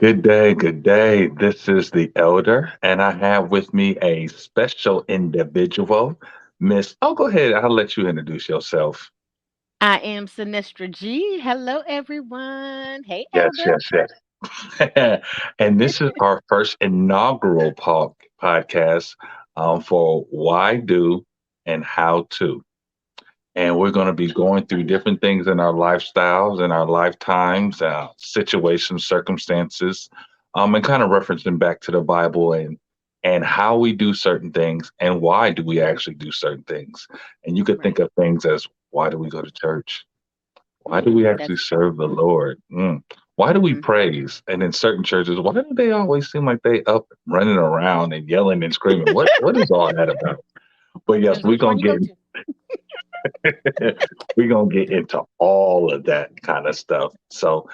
Good day, good day. This is the elder, and I have with me a special individual, Miss. Oh, go ahead. I'll let you introduce yourself. I am Sinestra G. Hello, everyone. Hey, Yes, Elder. yes, yes. And this is our first inaugural podcast for Why Do and How To. And we're going to be going through different things in our lifestyles and our lifetimes, situations, circumstances, and kind of referencing back to the Bible and how we do certain things and why do we actually do certain things. And you could think Right. of things as why do we go to church? Why do we actually That's serve the Lord? Why do we mm-hmm. praise? And in certain churches, why do they always seem like they up running around and yelling and screaming? What is all that about? But yes, Depends we're which gonna one you go get to. we're gonna get into all of that kind of stuff. So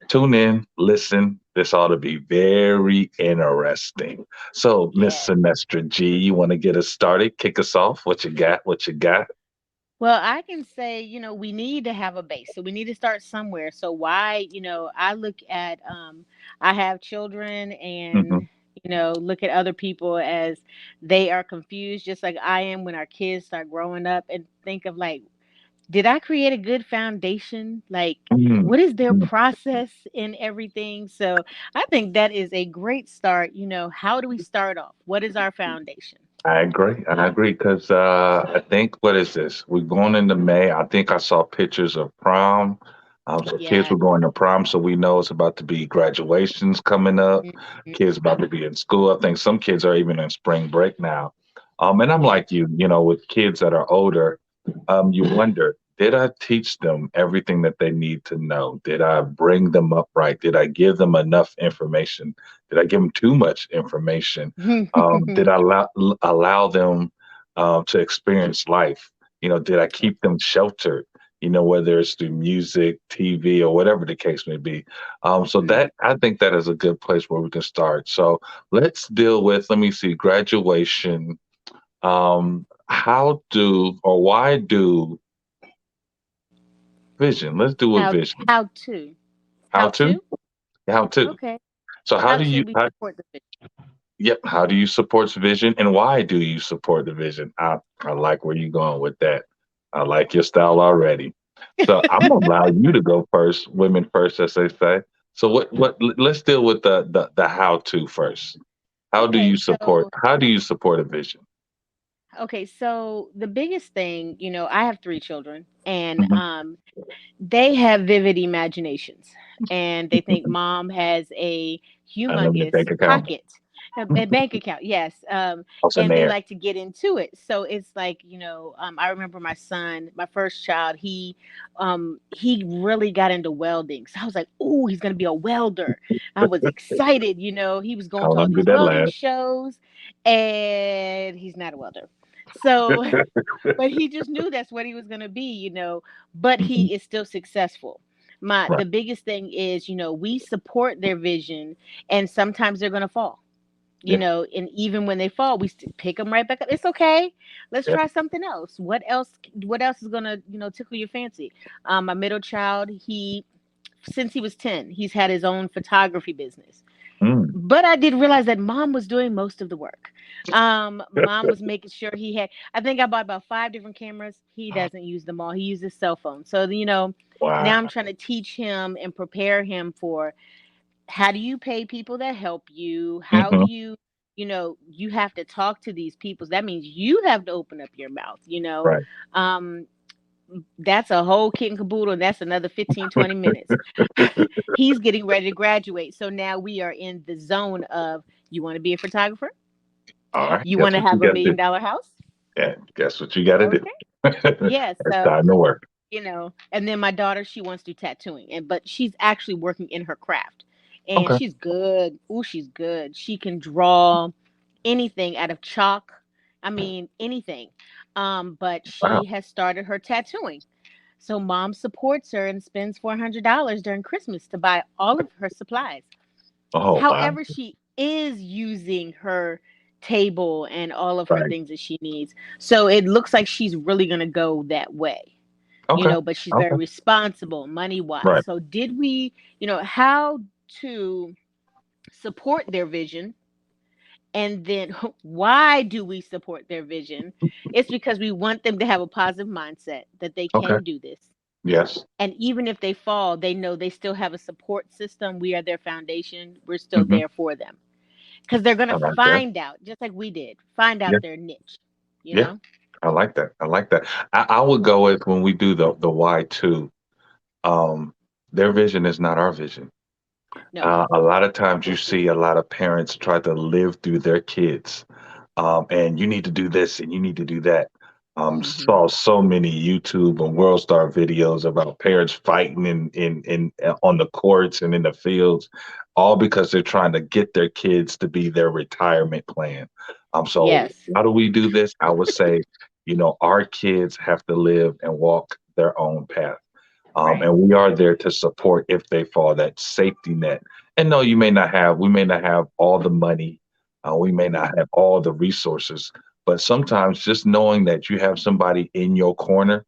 tune in, listen. This ought to be very interesting. So, Miss Yes. Sinestra G, you want to get us started? Kick us off. What you got? What you got? Well, I can say, we need to have a base. So we need to start somewhere. So why, I look at I have children and Hmm. look at other people as they are confused just like I am when our kids start growing up and think of like, did I create a good foundation? Like, Mm, what is their mm. process in everything? So I think that is a great start. How do we start off? What is our foundation? I agree. I agree because I think what is this? We're going into May. I think I saw pictures of prom. So kids Yeah. were going to prom, so we know it's about to be graduations coming up. Mhm. Kids about to be in school. I think some kids are even in spring break now. And I'm Yeah. like you, with kids that are older, you wonder, did I teach them everything that they need to know? Did I bring them up right? Did I give them enough information? Did I give them too much information? Did I allow them to experience life? Did I keep them sheltered? Whether it's through music, TV, or whatever the case may be. So Mhm. that I think that is a good place where we can start. So let's deal with. Let me see, graduation. How do or why do vision? Let's do a How vision. how to How how to? to How to? okay. So how How do to you? we support the vision. Yep. How do you support vision and why do you support the vision? I like where you're going with that. I like your style already. So I'm gonna allow you to go first, women first, as they say. So let's deal with the how to first. Okay, so How do you support a vision? so the biggest thing, I have three children and Hmm. they have vivid imaginations and they think mom has a Unlimited humongous bank account. pocket, a bank account, yes. What's in And they there? like to get into it. So it's like, I remember my son, my first child, he really got into welding. So I was like, oh, he's gonna be a welder. I was excited, he was going How to all long did these that welding last? shows, and he's not a welder. So but he just knew that's what he was going to be, but Mhm. he is still successful. My Right. The biggest thing is, we support their vision and sometimes they're going to fall. Yeah. And even when they fall, we pick them right back up. It's okay. Let's Yeah. try something else. What else is going to, tickle your fancy? My middle child, he since he was 10, he's had his own photography business. Mm. But I did realize that mom was doing most of the work. Mom was making sure he had. I think I bought about five different cameras. He doesn't use them all. He uses cell phone. So now I'm Wow. trying to teach him and prepare him for how do you pay people that help you? How do Hmm. you, you have to talk to these people. That means you have to open up your mouth. Right. Um, that's a whole kit and caboodle, and that's another 15-20 minutes. He's getting ready to graduate, so now we are in the zone of, you want to be a photographer, All right. you want Guess to what you have a got to do? $1 million house. Yeah. Guess what you got to do? Okay. Yes. It's time to work. And then my daughter, she wants to do tattooing, but she's actually working in her craft, and Okay. she's good. Ooh, she's good. She can draw anything out of chalk. I mean, anything. But she Wow. has started her tattooing. So mom supports her and spends $400 during Christmas to buy all of her supplies. Oh, wow. However, she is using her table and all of her Right. things that she needs. So it looks like she's really going to go that way, Okay. but she's very Okay. responsible money wise. Right. So, did we, how to support their vision, and then why do we support their vision? It's because we want them to have a positive mindset that they Okay. can do this. Yes. And even if they fall, they know they still have a support system. We are their foundation. We're still Hmm. there for them because they're going I to like that. find out, just like we did, find Yeah. out their niche, you Yeah. know? I like that. I like that. I would go with when we do the why too. Um, their vision is not our vision. No. A lot of times you see a lot of parents try to live through their kids, and you need to do this and you need to do that. Hmm. Saw so many YouTube and World Star videos about parents fighting in on the courts and in the fields, all because they're trying to get their kids to be their retirement plan. So Yes. how do we do this? I would say, our kids have to live and walk their own path. Right. And we are there to support if they fall, that safety net. And no, we may not have all the money, we may Hmm. not have all the resources, but sometimes just knowing that you have somebody in your corner,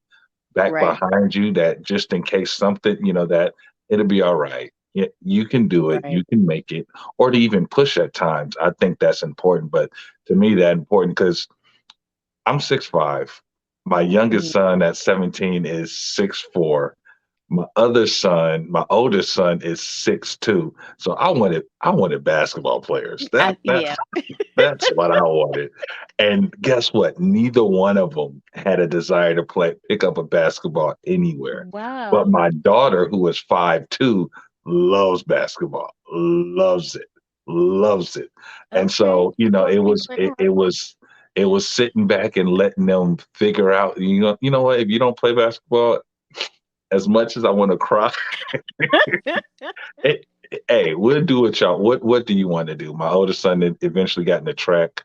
back Right. behind you, that just in case something, that it'll be all right. You can do it, Right. you can make it, or to even push at times. I think that's important. But to me, that important because I'm 6'5". My youngest Hmm. son at 17 is 6'4". My other son, my oldest son is 6'2". So I wanted basketball players. Yeah. That's what I wanted. And guess what? Neither one of them had a desire to pick up a basketball anywhere. But Wow. my daughter, who is 5'2", loves basketball, loves it, loves it. And Okay. so, Support it was people at it, home. it was it was sitting back and letting them figure out, you know what, if you don't play basketball, as much as I want to cry, hey, hey, we'll do it, y'all. What do you want to do? My oldest son eventually got into track,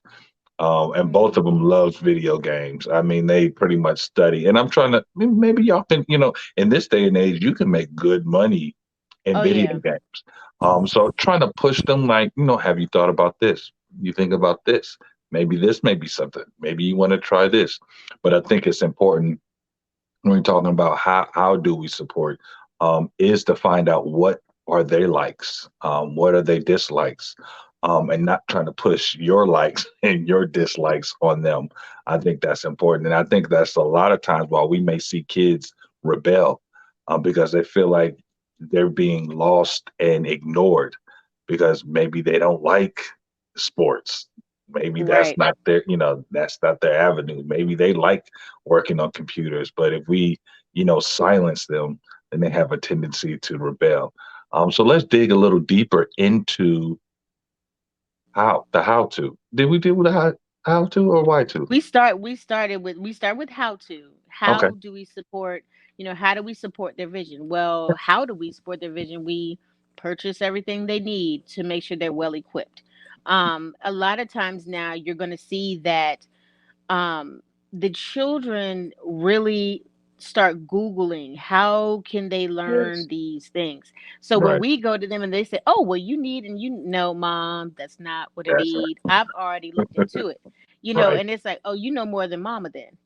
and both of Hmm. them loves video games. I mean, they pretty much study. And I'm trying to maybe y'all can, in this day and age, you can make good money in Oh video yeah. games. So trying to push them like, have you thought about this? You think about this? Maybe this may be something. Maybe you want to try this. But I think it's important when we're talking about how do we support, is to find out what are their likes, what are their dislikes, and not trying to push your likes and your dislikes on them. I think that's important, and I think that's a lot of times why we may see kids rebel, because they feel like they're being lost and ignored because maybe they don't like sports. Maybe Right. that's not their avenue. Maybe they like working on computers. But if we, silence them, then they have a tendency to rebel. So let's dig a little deeper into how to. Did we deal with the how to or why to? We start with how to. Okay. How do we support, how do we support their vision? Well, how do we support their vision? We purchase everything they need to make sure they're well equipped. A lot of times now you're going to see that um, the children really start Googling how can they learn Yes. these things. So when Right. we go to them and they say, "Oh, well, you need," and you know, Mom, that's not what I That's need. I've already looked into it, right. and it's like, "Oh, you know more than Mama then."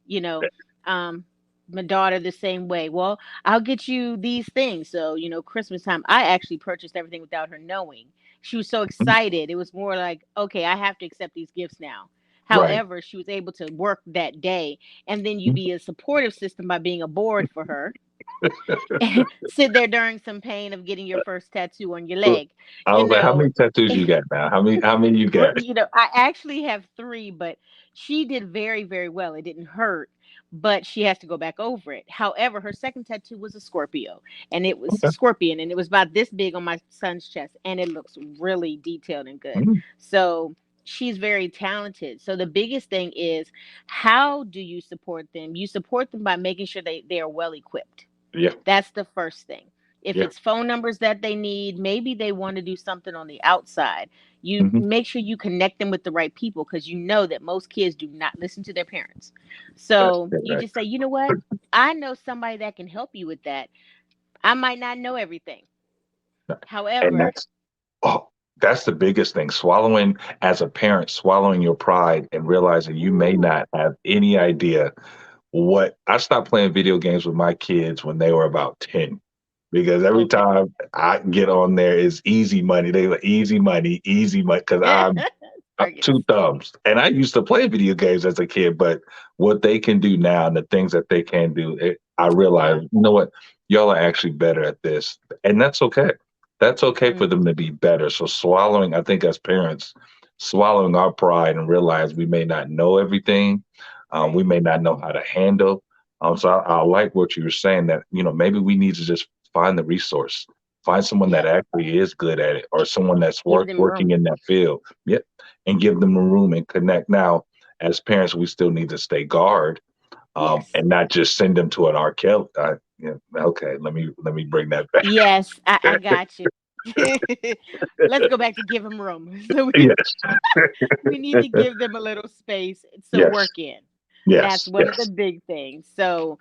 Um, my daughter the same way. Well, I'll get you these things. So Christmas time, I actually purchased everything without her knowing. She was so Mhm. excited. It was more like, okay, I have to accept these gifts now. Right. However, she was able to work that day, and then you Mhm. be a supportive system by being a board for her. And sit there during some pain of getting your first tattoo on your Well, leg, I you was like, how know. many tattoos you got now? How many you got? I actually have three, but she did very, very well. It didn't hurt, but she has to go back over it. However, her second tattoo was a Scorpio, and it was Okay. scorpion, and it was about this big on my son's chest, and it looks really detailed and good. Mhm. So she's very talented. So the biggest thing is, how do you support them? You support them by making sure they are well equipped. Yeah. That's the first thing. If Yeah. it's phone numbers that they need, maybe they want to do something on the outside. You Hmm. make sure you connect them with the right people because you know that most kids do not listen to their parents. That's So you correct. just say, you know what? I know somebody that can help you with that. I might not know everything. And However, that's the biggest thing. Swallowing, as a parent, swallowing your pride and realizing you may ooh, not have any idea what. I stopped playing video games with my kids when they were about 10. because every Okay. time I get on there is easy money. They like easy money because I'm Crickets. two thumbs. And I used to play video games as a kid, but what they can do now and the things that they can do, I realize, Yeah. you know what, y'all are actually better at this, and that's okay. That's okay for Mm, them to be better. So swallowing, I think, as parents, swallowing our pride and realize we may not know everything, we right. may not know how to handle. So I like what you were saying that maybe we need to just find the resource, find someone that Yep. actually is good at it, or someone that's Give them working room. in that field. Yep, and give them a room and connect. Now, as parents, we still need to stay guard, Yes. and not just send them to an R. Kelly. Okay, let me bring that back. Yes. I got you. Let's go back to give them room. So Yes, we need to give them a little space to yes, work in. That's yes, one of the yes. big things. So,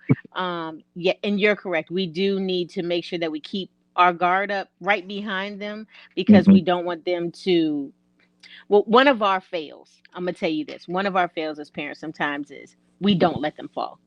yeah, and you're correct. We do need to make sure that we keep our guard up right behind them because Hmm. we don't want them to. Well, one of our fails, I'm gonna tell you this. One of our fails as parents sometimes is we don't let them fall,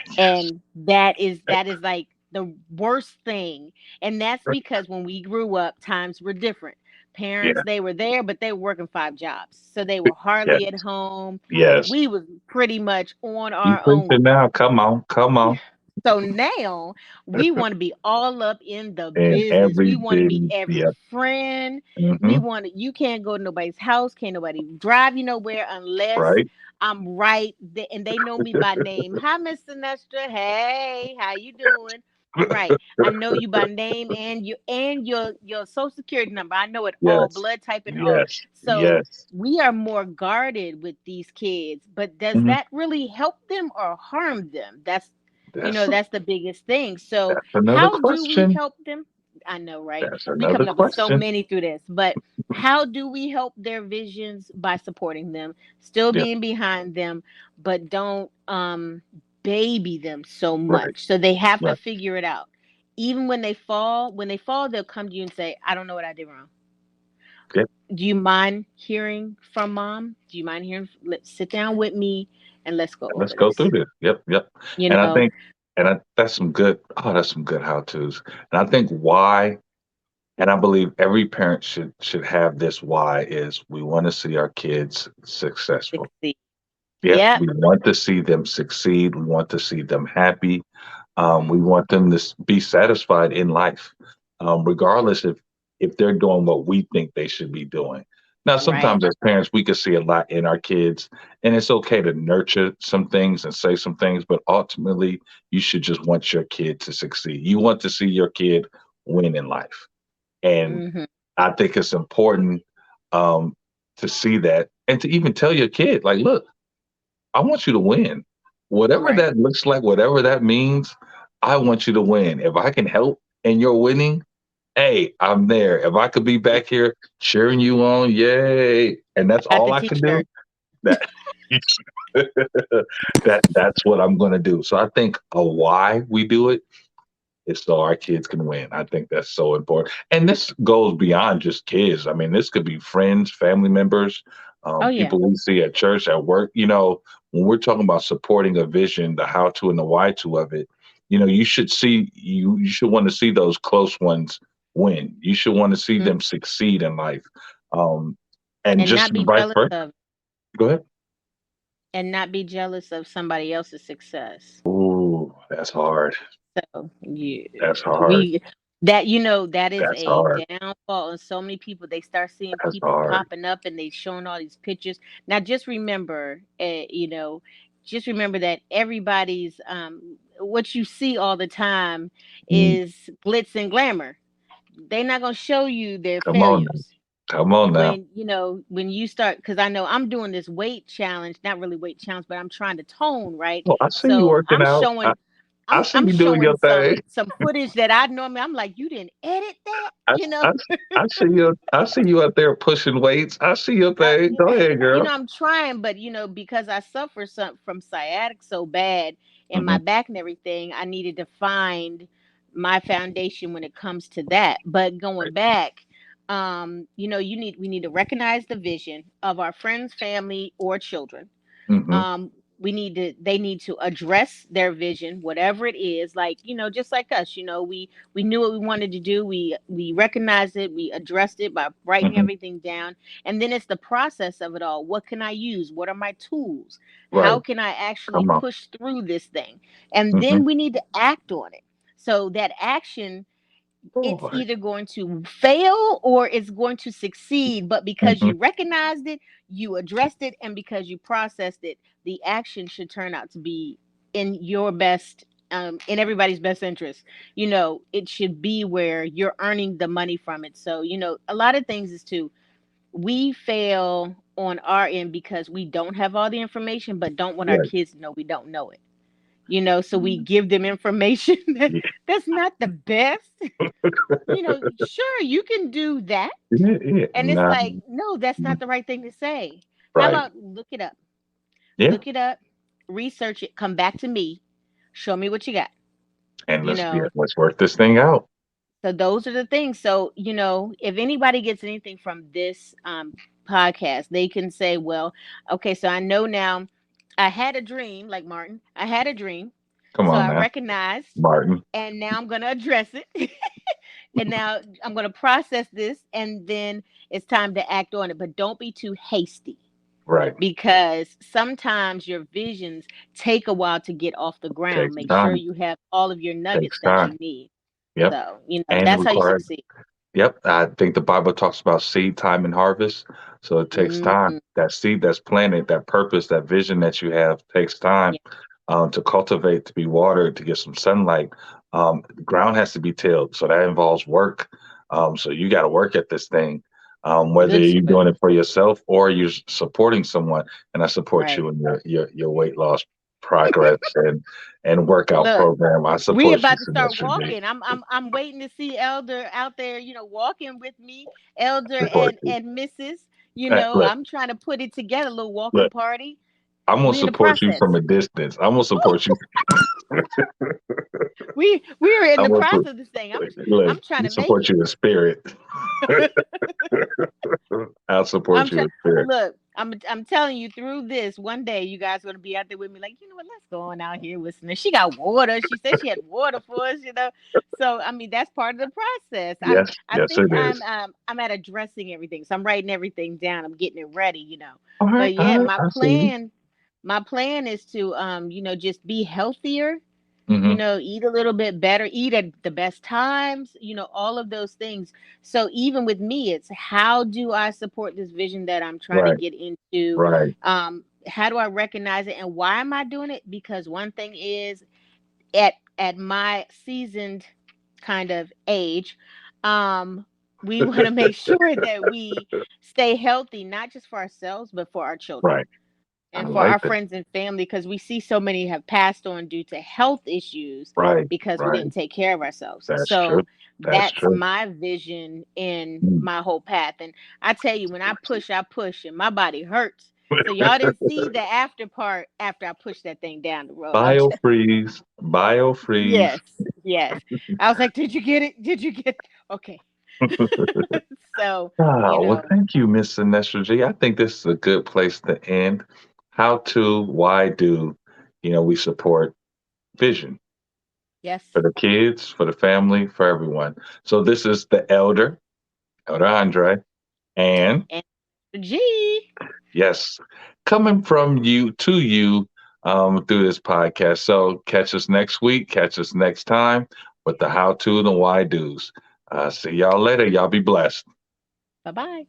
Yes, and that is like the worst thing. And that's because when we grew up times were different. Parents, yeah, they were there but they were working 5 jobs, so they were yes, hardly at home. yes. We was pretty much on You our preaching own. now? Come on, come on. So now we want to be all up in the And business. every We want to be big, every yep. friend. We Hmm. want to, you can't go to nobody's house, can't nobody drive you nowhere unless Right. I'm right there and they know me by name. Hi, Miss Sinestra. Hey, how you doing? Right. I know you by name and your social security number. I know it all, Yes, blood type and all. yes, So yes. we are more guarded with these kids, but does Hmm. that really help them or harm them? That's That's the biggest thing. So, that's another how do we question. help them? I know, right? That's We another coming up with so question. many through this, but how do we help their visions by supporting them, still Yeah. being behind them, but don't baby them so Right. much. So they have to Right. figure it out. Even when they fall, they'll come to you and say, "I don't know what I did wrong. Yep. Do you mind hearing from mom? Do you mind hearing? Let's sit down with me and let's go Let's over go through this." this. Yep. Yep. You And I know, think, that's some good. Oh, that's some good how tos. And I think why, and I believe every parent should have this. Why is we want to see our kids successful. succeed. Yep, Yep. we want to see them succeed. We want to see them happy. We Mhm. want them to be satisfied in life, regardless if they're doing what we think they should be doing. Now, Right. sometimes as parents, we can see a lot in our kids, and it's okay to nurture some things and say some things, but ultimately, you should just want your kid to succeed. You want to see your kid win in life, and Mhm. I think it's important um, to see that and to even tell your kid, like, look. I want you to win. Whatever Right. that looks like, whatever that means, I want you to win. If I can help and you're winning, hey, I'm there. If I could be back here cheering you on, yay. And that's Got all the I can do, t-shirt. that that's what I'm gonna do. So I think a why we do it is so our kids can win. I think that's so important. And this goes beyond just kids. I mean, this could be friends, family members, Oh yeah. people we see at church, at work. When we're talking about supporting a vision, the how to and the why to of it, you should want to see those close ones win. You should want to see Mhm. them succeed in life. Um, and And just not be vice jealous versa. of Go ahead. somebody else's success. Ooh, that's hard. So you That's hard. we that that is That's a hard. downfall on so many people. They start seeing That's people hard. popping up and they showing all these pictures. Now just remember that everybody's what you see all the time Mm, is glitz and glamour. They're not going to show you their come on now. failures. Come on now. When you start, because I know I'm doing this weight challenge, not really weight challenge, but I'm trying to tone, right? Well, I see you So working out. I see I'm you doing showing your thing. some footage that I normally, I'm like, you didn't edit that, I, I, I see you. I see you out there pushing weights. I see your thing. yeah, Go ahead, girl. I'm trying, but because I suffer from sciatic so bad in Hmm. my back and everything, I needed to find my foundation when it comes to that. But going Right. back, we need to recognize the vision of our friends, family, or children. Hmm. they need to address their vision, whatever it is, like, just like us, we knew what we wanted to do, we recognized it, we addressed it by writing Hmm. everything down. And then it's the process of it all. What can I use? What are my tools? How Right. can I actually Come on. push through this thing? And Hmm. then we need to act on it. So that action, it's Boy. either going to fail or it's going to succeed. But because Hmm. you recognized it, you addressed it, and because you processed it, the action should turn out to be in your best, in everybody's best interest. It should be where you're earning the money from it. So, a lot of things is to, we fail on our end because we don't have all the information, but don't want our Right. kids to know we don't know it. So we give them information Yeah. that's not the best. Sure, you can do that. Yeah. Yeah. And it's Nah. like, no, that's not the right thing to say. How Right. about look it up? Yeah. Look it up, research it, come back to me, show me what you got. And You know, let's work this thing out. so those are the things. So, if anybody gets anything from this podcast, they can say, well, okay, so I know now I had a dream, like Martin, I had a dream. Come So on I now, recognized, Martin. and now I'm going to address it. And now I'm going to process this, and then it's time to act on it. But don't be too hasty, Right. because sometimes your visions take a while to get off the ground. Takes Make sure time. you have all of your nuggets Takes that time. you need. Yep. So, And that's how you requires. succeed. Yep. I think the Bible talks about seed time and harvest. So it takes time. Mm, That seed that's planted, that purpose, that vision that you have takes time yeah, to cultivate, to be watered, to get some sunlight. The ground has to be tilled. So that involves work. So you got to work at this thing, whether good you're sweat. doing it for yourself or you're supporting someone. And I support Right. you in your weight loss progress and workout Look, program. I we support you, about to start Semester D. walking. I'm waiting to see Elder out there, walking with me, Elder Support you. and Mrs. Look, I'm trying to put it together, a little walking look. party. I'm gonna We in the support you process. from a distance. I'm gonna support you. We are in I'm the gonna process of this thing. look. I'm trying You to make support you in spirit. it. I'll I'm support you trying. in spirit. Look, I'm telling you, through this one day, you guys are gonna be out there with me. Like, what? Let's go on out here with Smith. She got water. She said she had water for us. So I mean, that's part of the process. Yes, I yes, think it is. I'm at addressing everything. So I'm writing everything down. I'm getting it ready. All right, But all yeah, right. I see you. my plan is to just be healthier, Hmm. eat a little bit better, eat at the best times, all of those things. So even with me, it's how do I support this vision that I'm trying to Right, get into? right, How do I recognize it, and why am I doing it? Because one thing is, at my seasoned kind of age, we want to make sure that we stay healthy, not just for ourselves, but for our children right. I and for like our that. friends and family, because we see so many have passed on due to health issues Right, because we right. didn't take care of ourselves. That's true. So That's that's true. my vision in Mm. my whole path. And I tell you, when I push, and my body hurts. So y'all didn't see the after part after I pushed that thing down the road. Biofreeze, biofreeze. Yes, yes. I was like, did you get it? Did you get it? Okay. So, Ah, you well, know, thank you, Miss Sinestra G. I think this is a good place to end. How to, why do, we support vision for yes. the kids, for the family, for everyone. So this is the Elder Andre, and And G. yes, coming from you to you through this podcast. So catch us next week, catch us next time with the how to and the why do's. See y'all later. Y'all be blessed. Bye bye.